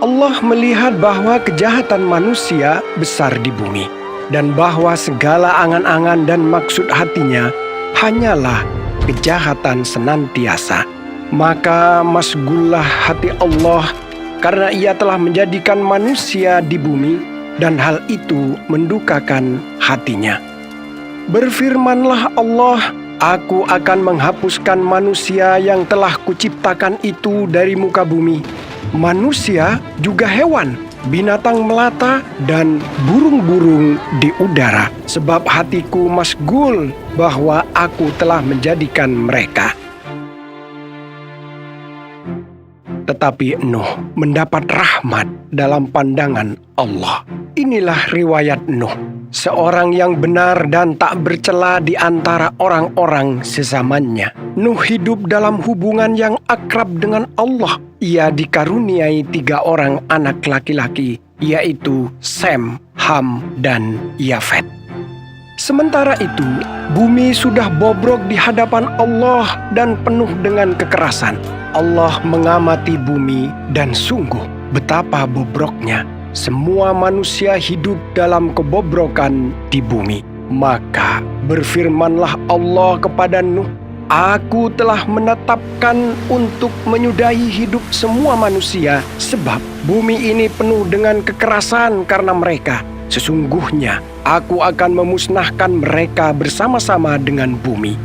Allah melihat bahwa kejahatan manusia besar di bumi, dan bahwa segala angan-angan dan maksud hatinya hanyalah kejahatan senantiasa. Maka masgullah hati Allah karena Ia telah menjadikan manusia di bumi, dan hal itu mendukakan hatinya. Berfirmanlah Allah, Aku akan menghapuskan manusia yang telah kuciptakan itu dari muka bumi, manusia juga hewan, binatang melata, dan burung-burung di udara, sebab hatiku masgul bahwa aku telah menjadikan mereka. Tetapi Nuh mendapat rahmat dalam pandangan Allah. Inilah riwayat Nuh, seorang yang benar dan tak bercela di antara orang-orang sezamannya. Nuh hidup dalam hubungan yang akrab dengan Allah. Ia dikaruniai 3 orang anak laki-laki, yaitu Sem, Ham, dan Yafet. Sementara itu, bumi sudah bobrok di hadapan Allah dan penuh dengan kekerasan. Allah mengamati bumi dan sungguh betapa bobroknya. Semua manusia hidup dalam kebobrokan di bumi. Maka berfirmanlah Allah kepada Nuh, Aku telah menetapkan untuk menyudahi hidup semua manusia, sebab bumi ini penuh dengan kekerasan karena mereka. Sesungguhnya aku akan memusnahkan mereka bersama-sama dengan bumi.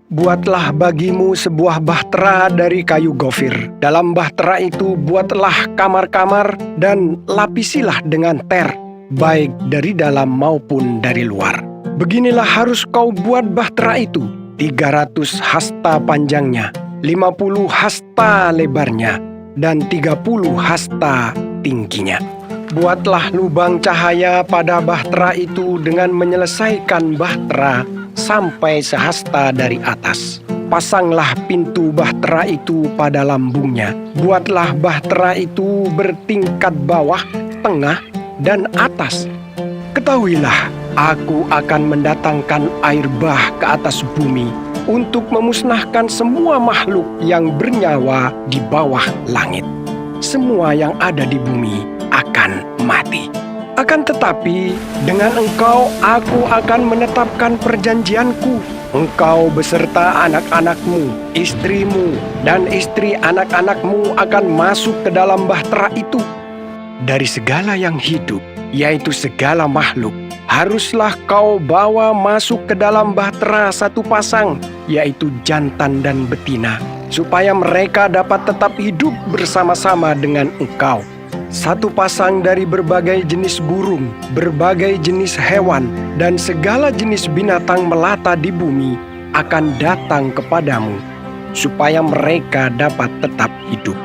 Buatlah bagimu sebuah bahtera dari kayu gofir. Dalam bahtera itu buatlah kamar-kamar dan lapisilah dengan ter, baik dari dalam maupun dari luar. Beginilah harus kau buat bahtera itu, 300 hasta panjangnya, 50 hasta lebarnya, dan 30 hasta tingginya. Buatlah lubang cahaya pada bahtera itu dengan menyelesaikan bahtera sampai sehasta dari atas. Pasanglah pintu bahtera itu pada lambungnya. Buatlah bahtera itu bertingkat bawah, tengah, dan atas. Ketahuilah, aku akan mendatangkan air bah ke atas bumi untuk memusnahkan semua makhluk yang bernyawa di bawah langit. Semua yang ada di bumi akan mati. Akan tetapi, dengan engkau aku akan menetapkan perjanjianku. Engkau beserta anak-anakmu, istrimu, dan istri anak-anakmu akan masuk ke dalam bahtera itu. Dari segala yang hidup, yaitu segala makhluk, haruslah kau bawa masuk ke dalam bahtera 1 pasang, yaitu jantan dan betina, supaya mereka dapat tetap hidup bersama-sama dengan engkau. 1 pasang dari berbagai jenis burung, berbagai jenis hewan, dan segala jenis binatang melata di bumi akan datang kepadamu, supaya mereka dapat tetap hidup.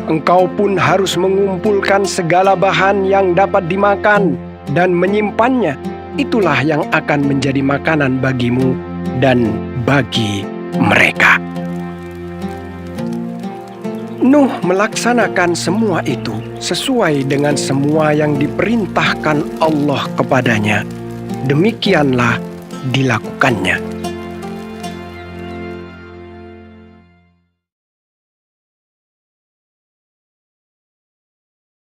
Engkau pun harus mengumpulkan segala bahan yang dapat dimakan dan menyimpannya. Itulah yang akan menjadi makanan bagimu dan bagi mereka. Nuh melaksanakan semua itu sesuai dengan semua yang diperintahkan Allah kepadanya. Demikianlah dilakukannya.